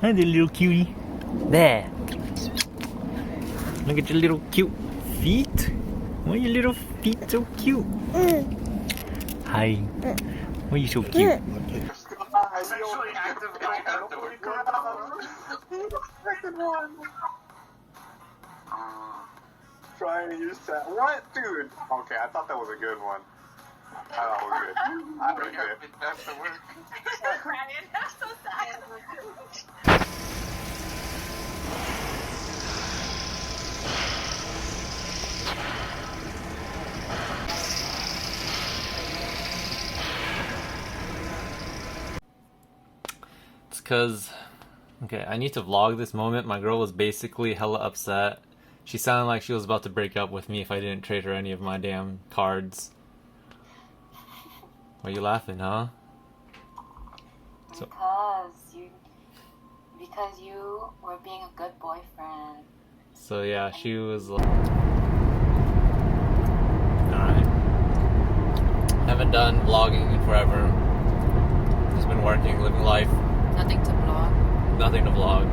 Hi there, little cutie. There. Look at your little cute feet. Why are your little feet so cute? Hi. Why are you so cute? Sexually active guy afterward. Second one. Trying to use that. What, dude? Okay, I thought that was a good one. I thought it was good. I heard it. That's the word. Crying. I'm so sad. It's cause, okay, I need to vlog this moment. My girl was basically hella upset. She sounded like she was about to break up with me if I didn't trade her any of my damn cards. Why are you laughing, huh? Because you were being a good boyfriend. So yeah, she was like... Alright. Haven't done vlogging in forever. Just been working, living life. Nothing to vlog. Nothing to vlog.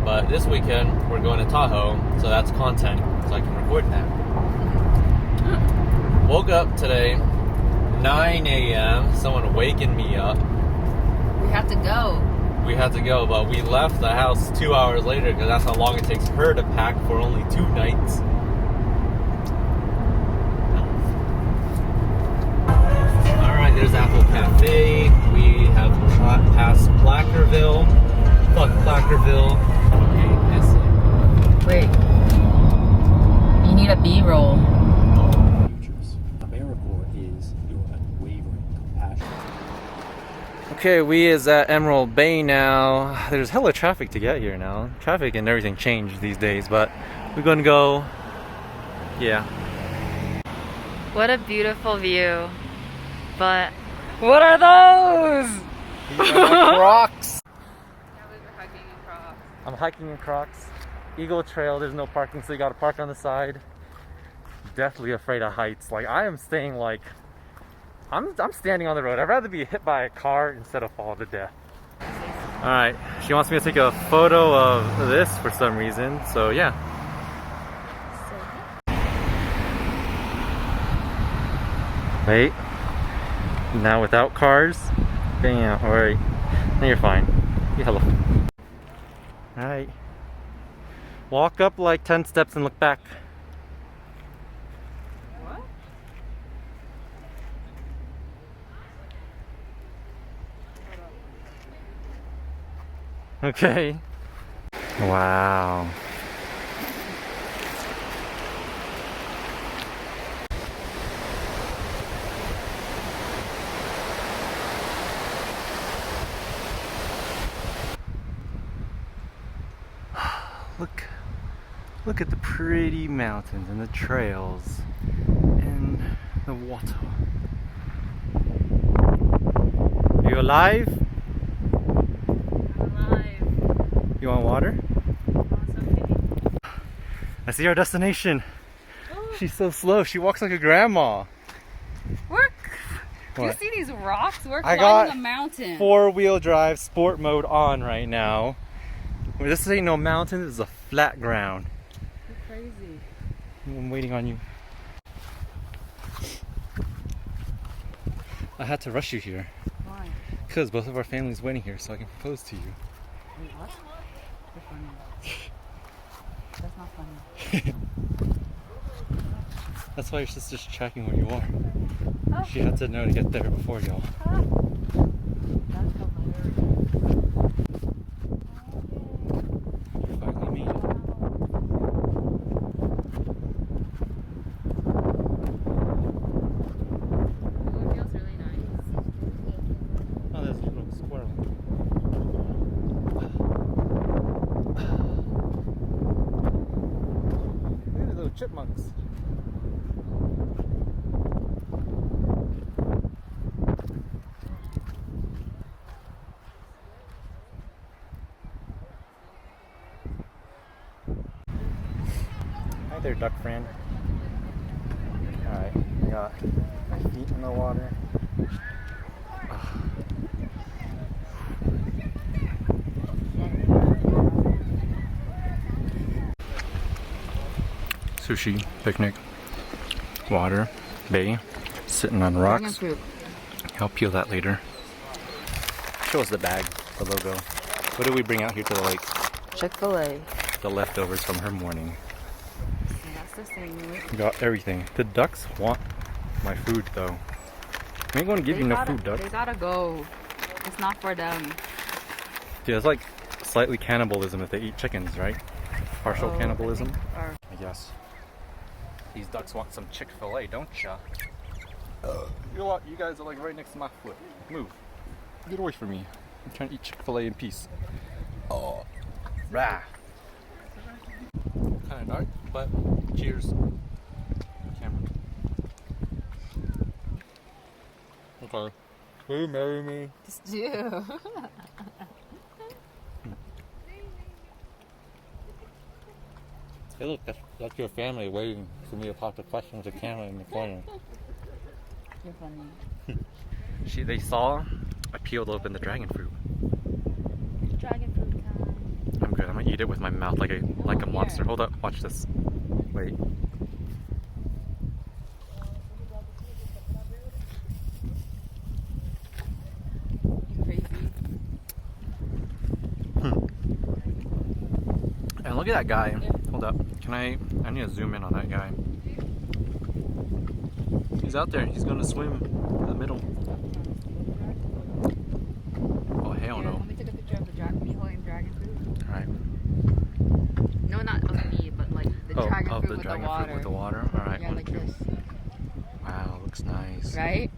But this weekend, we're going to Tahoe, so that's content, so I can record that. Woke up today, 9 a.m., someone waking me up. We have to go. We had to go, but we left the house 2 hours later because that's how long it takes her to pack for only 2 nights. Alright, there's Apple Cafe. We have passed Placerville. Fuck Placerville. Okay, that's it. Wait. You need a B-roll. Okay, we is at Emerald Bay now. There's hella traffic to get here now. Traffic and everything changed these days, but we're gonna go, yeah. What a beautiful view. But what are those? These are my Crocs. Yeah, we were hiking in Crocs. I'm hiking in Crocs. Eagle Trail, there's no parking, so you gotta park on the side. Deathly afraid of heights. Like, I am staying like, I'm standing on the road. I'd rather be hit by a car instead of fall to death. Alright, she wants me to take a photo of this for some reason, so yeah. Wait. Now without cars? Damn, alright. Now you're fine. You hello. Alright. Walk up like 10 steps and look back. Okay. Wow. Look at the pretty mountains and the trails and the water. Are you alive? You want water? I see our destination. Oh. She's so slow. She walks like a grandma. Do you see these rocks? We're I climbing got a mountain. 4-wheel drive sport mode on right now. Well, this ain't no mountain. This is a flat ground. You're crazy. I'm waiting on you. I had to rush you here. Why? Because both of our families waiting here so I can propose to you. Wait, what? You're funny. That's not funny. That's why your sister's tracking where you are. Oh. She had to know to get there before y'all. Ah. That's hilarious. You finally made it. It feels really nice. Oh, there's a little squirrel. Look at the little chipmunks. Hi there, duck friend. Alright, I got my feet in the water. Sushi, picnic, water, bay, sitting on rocks. Dragonfruit. I'll peel that later. Show us the bag, the logo. What did we bring out here to the lake? Chick-fil-A. The leftovers from her morning. That's the same. We got everything. The ducks want my food though. We ain't gonna give you no food, ducks. They gotta go. It's not for them. Dude, it's like slightly cannibalism if they eat chickens, right? Partial cannibalism, I guess. These ducks want some Chick-fil-A, don't ya? You guys are like right next to my foot. Move. Get away from me. I'm trying to eat Chick-fil-A in peace. Oh. Rah. Kind of dark, but cheers. Camera. Okay. Will you marry me? Just do. Hey look, that's your family waiting for me to pop the question with the camera in the corner. You're funny. They saw I peeled open the dragon fruit. Dragon fruit can. I'm good. I'm gonna eat it with my mouth like a monster. Hold up, watch this. Wait. You crazy. And look at that guy. Hold up. I need to zoom in on that guy. He's out there. He's gonna swim in the middle. Oh hell no. Let me take a picture of the me holding dragon fruit. Alright. No, not of me, but like the dragon of fruit the with dragon the water. fruit with the water. Alright. Yeah, like this. Wow, looks nice. Right?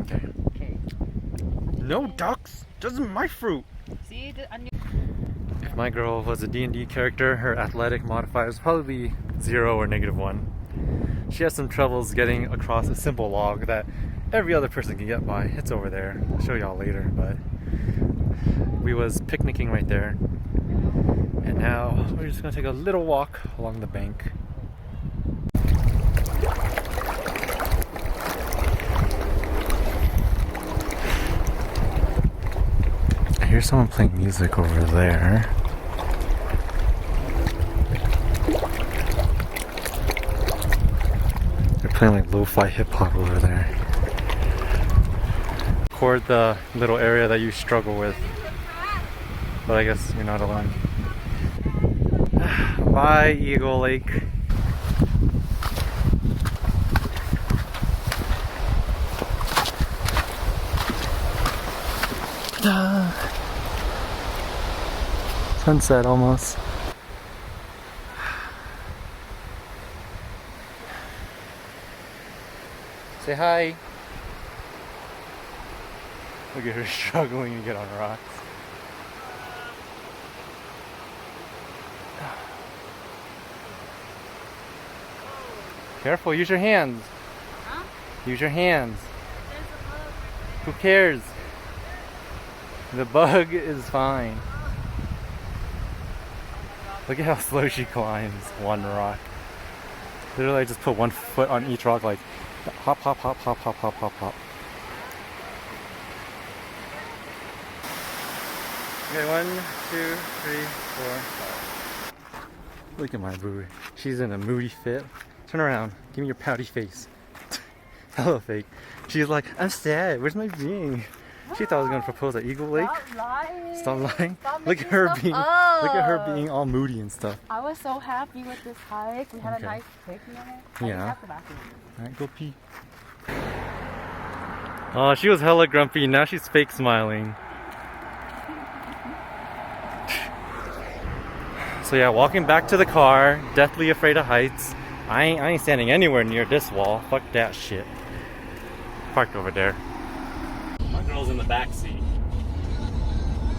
Okay. Okay. No ducks! This is my fruit! See? If my girl was a D&D character, her athletic modifier is probably 0 or -1. She has some troubles getting across a simple log that every other person can get by. It's over there. I'll show y'all later, but we was picnicking right there. And now we're just gonna take a little walk along the bank. I hear someone playing music over there. They're playing like lo-fi hip-hop over there. Record the little area that you struggle with. But I guess you're not alone. Bye, Eagle Lake. Sunset almost. Say hi. Look at her struggling to get on rocks. Careful, use your hands. Huh? Use your hands. Who cares? The bug is fine. Look at how slow she climbs one rock. Literally, I just put one foot on each rock, like hop, hop, hop, hop, hop, hop, hop, hop. Okay, 1, 2, 3, 4. Look at my boo. She's in a moody fit. Turn around. Give me your pouty face. Hello, fake. She's like, I'm sad. Where's my ring? She thought I was gonna propose at Eagle Lake. Stop lying. Stop lying. Stop Look at her making being. stuff Look at her up. being all moody and stuff. I was so happy with this hike. We had Okay. a nice picnic. Yeah. The bathroom. All right, go pee. Oh, she was hella grumpy. Now she's fake smiling. So yeah, walking back to the car, deathly afraid of heights. I ain't standing anywhere near this wall. Fuck that shit. Parked over there. My girl's in the back seat.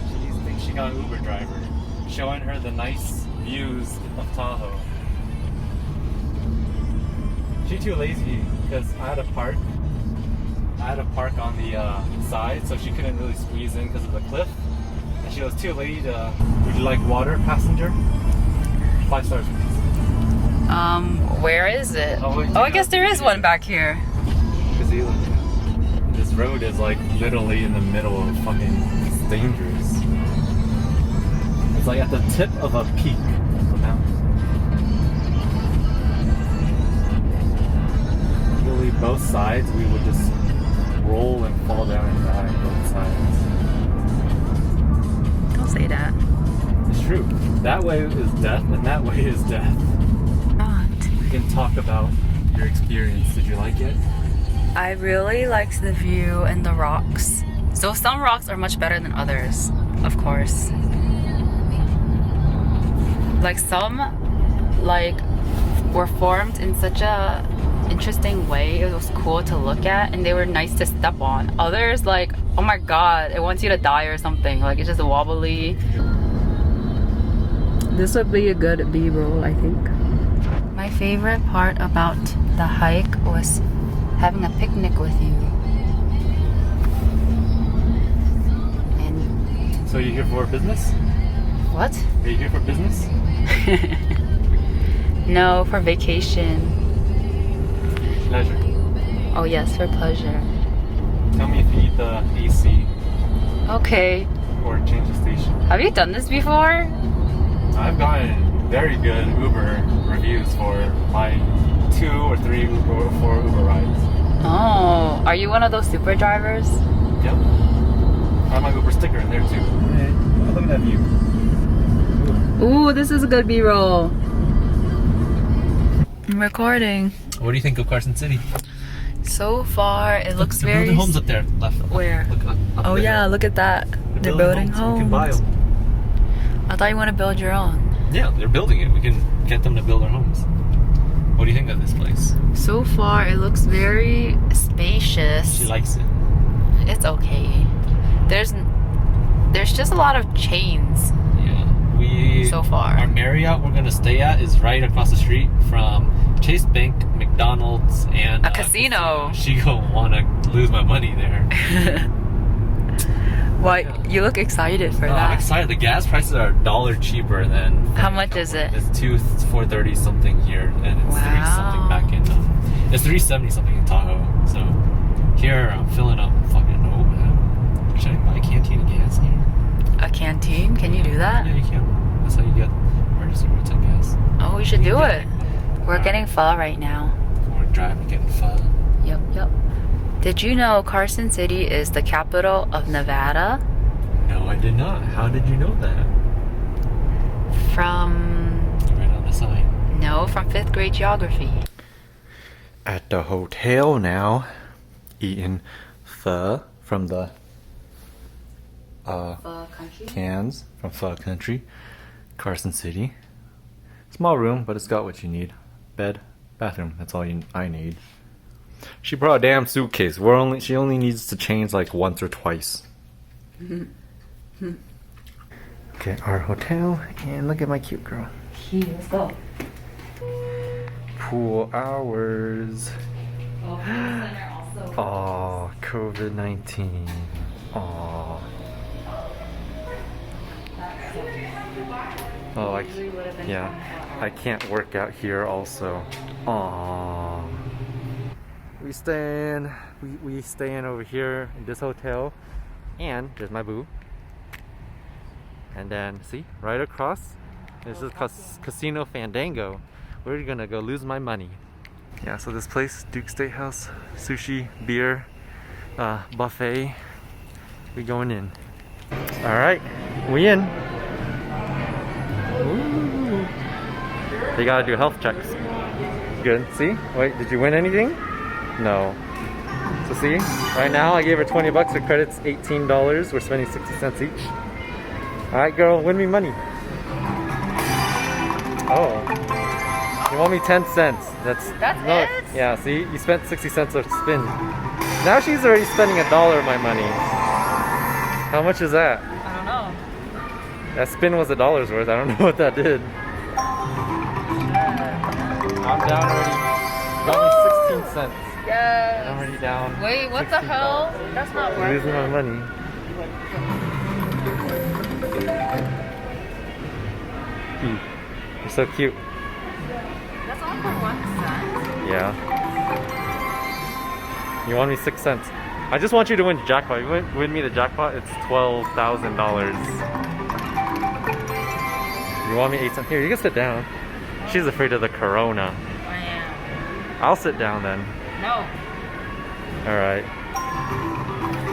She thinks she got an Uber driver, showing her the nice views of Tahoe. She too lazy because I had to park on the side, so she couldn't really squeeze in because of the cliff. And she was too lazy to. Would you like water, passenger? 5 stars, please. Where is it? Oh, I guess there is one back here. This road is like literally in the middle of fucking. It's dangerous. It's like at the tip of a peak of the mountain. both sides, we would just roll and fall down and die on both sides. Don't say that. It's true. That way is death, and that way is death. Not. We can talk about your experience. Did you like it? I really liked the view and the rocks. So some rocks are much better than others, of course. Like some, like, were formed in such a interesting way. It was cool to look at, and they were nice to step on. Others, like, oh my god, it wants you to die or something. Like, it's just wobbly. This would be a good B-roll, I think. My favorite part about the hike was having a picnic with you. And So you're here for business? what? Are you here for business? No, for vacation. Pleasure. Oh yes, for pleasure. Tell me if you need the AC Okay. or change the station. Have you done this before? I've gotten very good Uber reviews for my 2 or 3 or 4 Uber rides. Oh, are you one of those super drivers? Yep. I have my Uber sticker in there too. Hey, look at that view. Ooh, this is a good B-roll. I'm recording. What do you think of Carson City? So far, it looks They're very... building homes up there. Left. Where? Look up Oh there. yeah, look at that. They're building homes. We can buy them. I thought you want to build your own. Yeah, they're building it. We can get them to build our homes. What do you think of this place? So far, it looks very spacious. She likes it. It's okay. There's just a lot of chains Yeah. We so far. Our Marriott we're gonna stay at is right across the street from Chase Bank, McDonald's, and A casino. She gonna wanna lose my money there. Why? Yeah. You look excited for I'm that. excited. The gas prices are $1 cheaper than. How much is it? It's $4.30 something here, and it's $3 something Wow. back in. It's $3.70 something in Tahoe. So here I'm filling up fucking. Should I buy a canteen of gas here? A canteen? Can you do that? Yeah, you can. That's how you get emergency roadside gas. Oh, we should do Yeah. it. We're getting pho right now. We're driving, getting pho. Yep, yep. Did you know Carson City is the capital of Nevada? No, I did not. How did you know that? From... Right on the sign. No, from 5th grade geography. At the hotel now, eating pho from the Pho Country? cans from Pho Country, Carson City. Small room, but it's got what you need. Bed, bathroom. That's all I need. She brought a damn suitcase. She only needs to change like once or twice. Okay, our hotel, and look at my cute girl. Let's go. Pool hours. Oh, center also. Oh, COVID-19. Oh. Oh, I can't work out here also. Aww. We stay in over here in this hotel, and there's my boo. And then see, right across, this is Casino Fandango. We're gonna go lose my money. Yeah, so this place, Duke Steakhouse, sushi, beer, buffet. We going in. All right, we in. Ooh. They gotta do health checks. Good. See? Wait, did you win anything? No. So see, right now I gave her 20 bucks. Her credit's $18. We're spending 60 cents each. All right, girl, win me money. Oh, you want me 10 cents? That's no, it? Yeah. See, you spent 60 cents of spin. Now she's already spending $1 of my money. How much is that? I don't know. That spin was $1 worth. I don't know what that did. I'm down already. Got me 16 cents. Yes. I'm already down. Wait, what the hell? That's not I'm worth losing my it. money. You're so cute. That's all for 1 cent? Yeah. You want me 6 cents? I just want you to win the jackpot. You win me the jackpot, it's $12,000. You want me 8 cents? Here, you can sit down. She's afraid of the corona. I am. I'll sit down then. No. Alright. I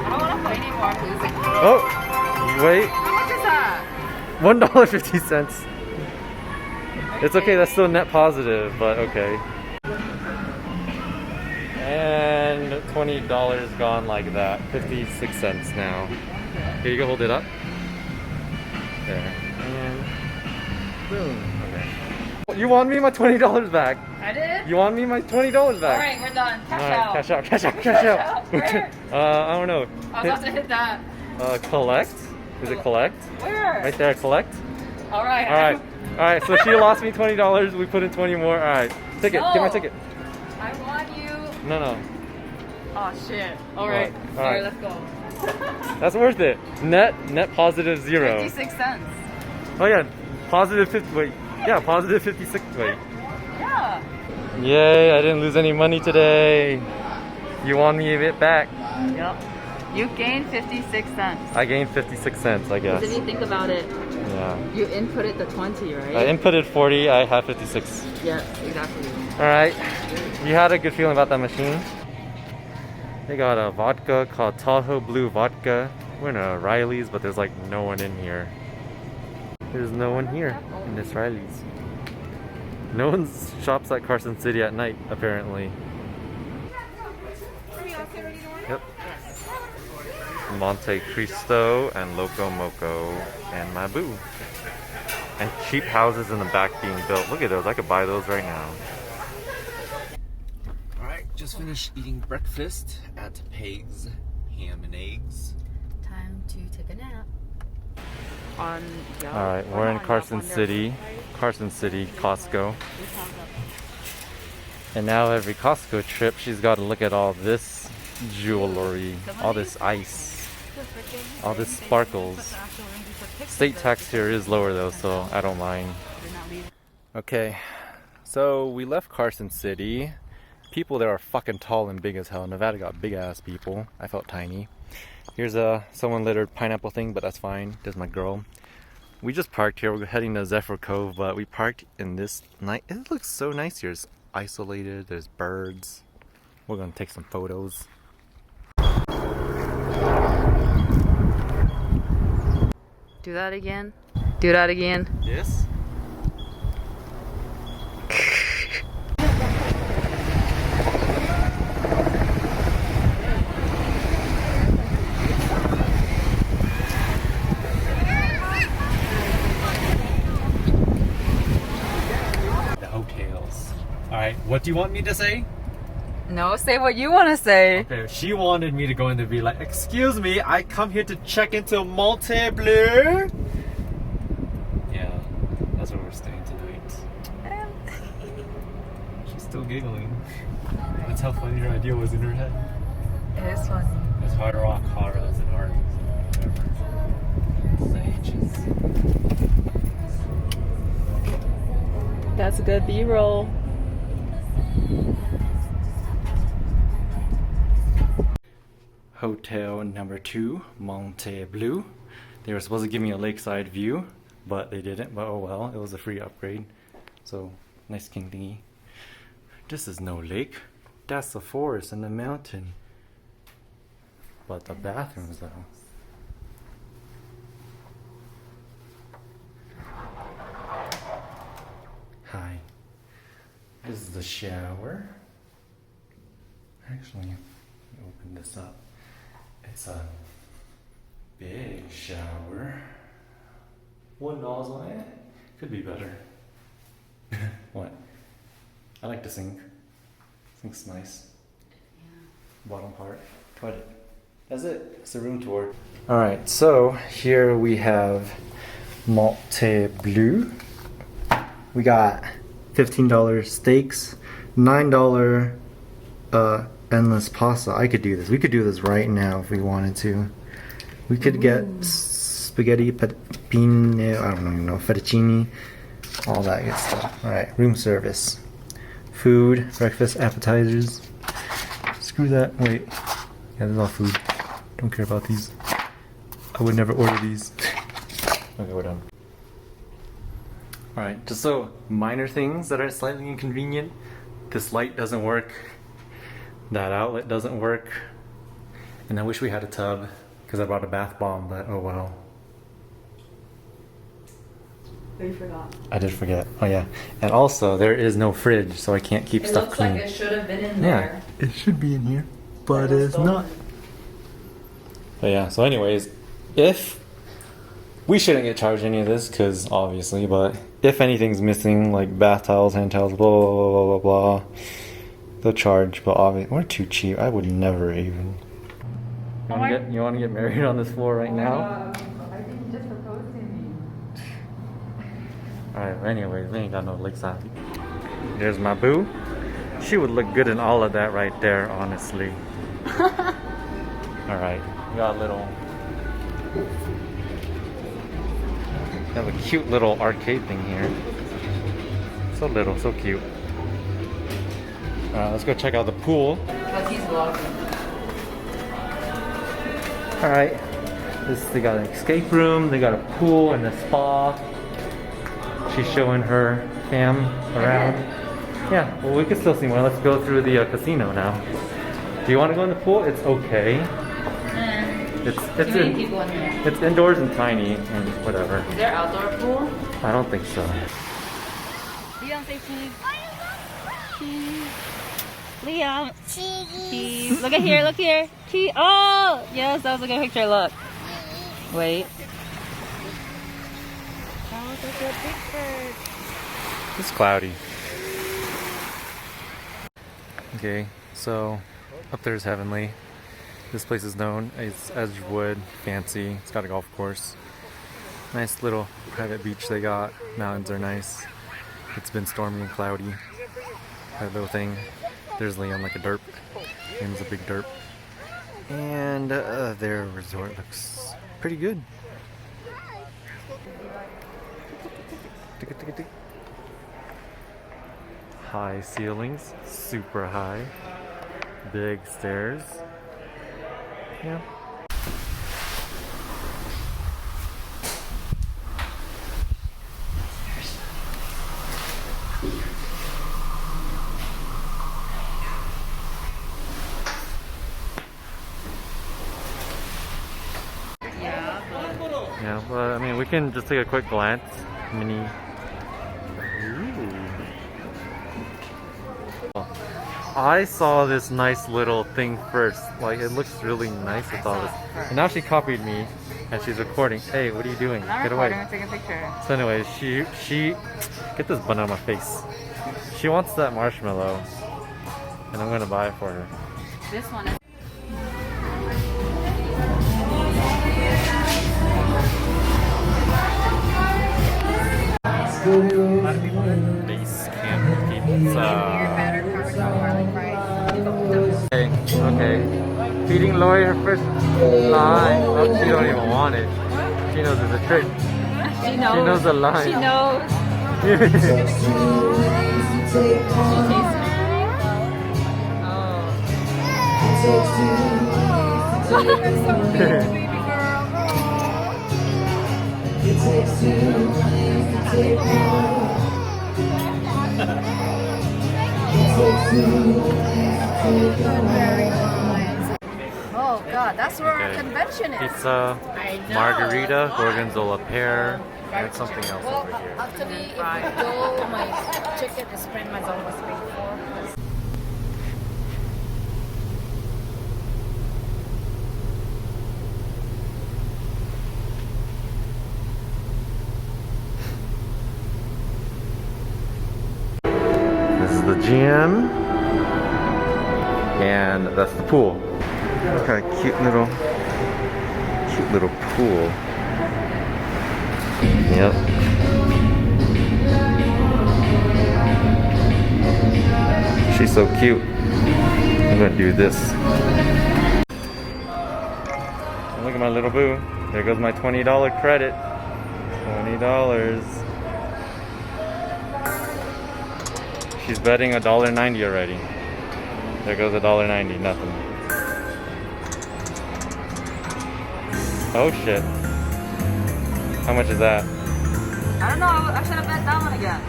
don't want to play anymore. I'm losing. Oh! Wait. How much is that? $1.50. It's okay, that's still net positive, but okay. And $20 gone like that. 56 cents now. Here you go, hold it up. There. And boom. Okay. You want me my $20 back? I did? You want me my $20 back? Alright, we're done. Cash Alright, out. cash out, cash out, cash Cash out. out. Where? I don't know. I was about to hit that. Collect? Is it collect? Where? Right there, collect. Alright. Alright. Alright, so she lost me $20. We put in 20 more. Alright. Ticket. No. Get my ticket. I want you. No. Oh shit. Alright. Alright. Let's go. That's worth it. Net positive 0. 56 cents. Oh yeah, positive 50. Wait. Yeah, positive 56. Wait. Yeah. Yay, I didn't lose any money today. You want me a bit back? Yep. You gained 56 cents. I gained 56 cents, I guess. If you think about it, Yeah. you inputted the 20, right? I inputted 40, I have 56. Yeah, exactly. Alright. You had a good feeling about that machine? They got a vodka called Tahoe Blue Vodka. We're in a Riley's, but there's like no one in here. There's no one here in this Riley's. No one shops at Carson City at night, apparently. Yep. Monte Cristo and Loco Moco and Mabu. And cheap houses in the back being built. Look at those, I could buy those right now. Alright, just finished eating breakfast at Peg's Ham and Eggs. Time to take a nap. Alright, we're in Carson City. Carson City, Costco. And now every Costco trip, she's got to look at all this jewelry, all this ice, all this sparkles. State tax here is lower though, so I don't mind. Okay, so we left Carson City. People there are fucking tall and big as hell. Nevada got big ass people. I felt tiny. Here's someone littered pineapple thing, but that's fine. There's my girl. We just parked here. We're heading to Zephyr Cove, but we parked in this night. It looks so nice here. It's isolated. There's birds. We're gonna take some photos. Do that again. Do that again. Yes. Alright, what do you want me to say? No, say what you want to say. Okay, she wanted me to go in and be like, excuse me, I come here to check into Montebleu. Yeah, that's where we're staying tonight. She's still giggling. That's how funny her idea was in her head. It is funny. It's hard rock, horrors, and art. That's a good B-roll. Hotel number 2, Montebleu. They were supposed to give me a lakeside view, but they didn't. But oh well, it was a free upgrade. So, nice king thingy. This is no lake. That's the forest and the mountain. But the bathrooms though. Hi. This is the shower. Actually, let me open this up. It's a big shower. One nozzle, could be better. What? I like the sink. Sink's nice. Yeah. Bottom part, toilet. That's it. It's a room tour. Alright, so here we have Montebleu. We got $15 steaks, $9 endless pasta. I could do this. We could do this right now if we wanted to. We could get spaghetti, peppine, I don't even know, fettuccine, all that good stuff. Alright, room service. Food, breakfast, appetizers. Screw that. Wait. Yeah, this is all food. Don't care about these. I would never order these. Okay, we're done. Alright, just so minor things that are slightly inconvenient. This light doesn't work. That outlet doesn't work. And I wish we had a tub because I brought a bath bomb, but oh well. You forgot. I did forget. Oh yeah. And also there is no fridge, so I can't keep stuff looks clean. like it should have been in there. Yeah, it should be in here, but it's not. But yeah, so anyways, if we shouldn't get charged any of this, because obviously, but if anything's missing, like bath towels, hand towels, blah, blah, blah, blah, blah, blah, they'll charge, but obviously, we're too cheap. I would never even. You want to get married on this floor right now? I think you just proposed to me. Alright, anyways, we ain't got no lakeside. There's my boo. She would look good in all of that right there, honestly. Alright, we got a little... We have a cute little arcade thing here. So little, so cute. Let's go check out the pool. But he's vlogging. Alright, they got an escape room, they got a pool and a spa. She's showing her fam around. Yeah, well we can still see more. Let's go through the casino now. Do you want to go in the pool? It's okay. It's Too many people in here. It's indoors and tiny and whatever. Is there outdoor pool? I don't think so. Liam, say cheese. Cheese. Liam. Cheese. Look at here, look here. Cheese. Oh! Yes, that was a good picture. Look. Wait. That was a good picture. It's cloudy. Okay, so up there's Heavenly. This place is known as Edgewood, fancy. It's got a golf course. Nice little private beach they got. Mountains are nice. It's been stormy and cloudy. That little thing. There's Liam like a derp. Liam's a big derp. And their resort looks pretty good. High ceilings, super high. Big stairs. Yeah. Yeah, but I mean, we can just take a quick glance. Mini. Ooh. I saw this nice little thing first. Like, it looks really nice with all this. And now she copied me and she's recording. Hey, what are you doing? Get away. I'm taking a picture. So anyways, she get this bun out of my face. She wants that marshmallow. And I'm gonna buy it for her. This one is Base camp pizza. Okay. Feeding Lori her first line. Oh, she don't even want it. She knows it's a trick. She knows. She knows the line. She knows. Oh god, that's where our convention is. Pizza, margarita, gorgonzola pear, and something else Well, over here. actually, if I go, my chicken is pretty much almost paid for. This is the gym, and that's the pool. Kind of cute little pool. Yep. She's so cute. I'm gonna do this. Look at my little boo. There goes my $20 credit. $20. She's betting $1.90 already. There goes $1.90, nothing. Oh shit. How much is that? I don't know. I should have bet that one again.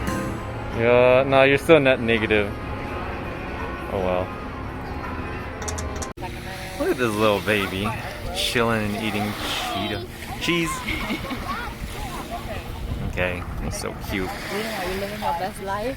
Yeah, no, you're still net negative. Oh well. Look at this little baby chilling and eating cheese. Okay, he's so cute. Are you living your best life?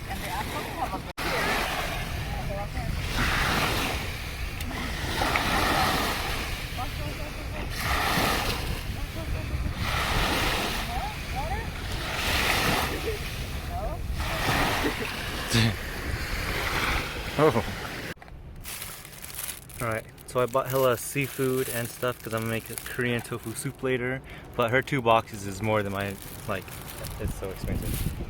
Oh. Alright, so I bought hella seafood and stuff because I'm gonna make a Korean tofu soup later. But her 2 boxes is more than my, like, it's so expensive.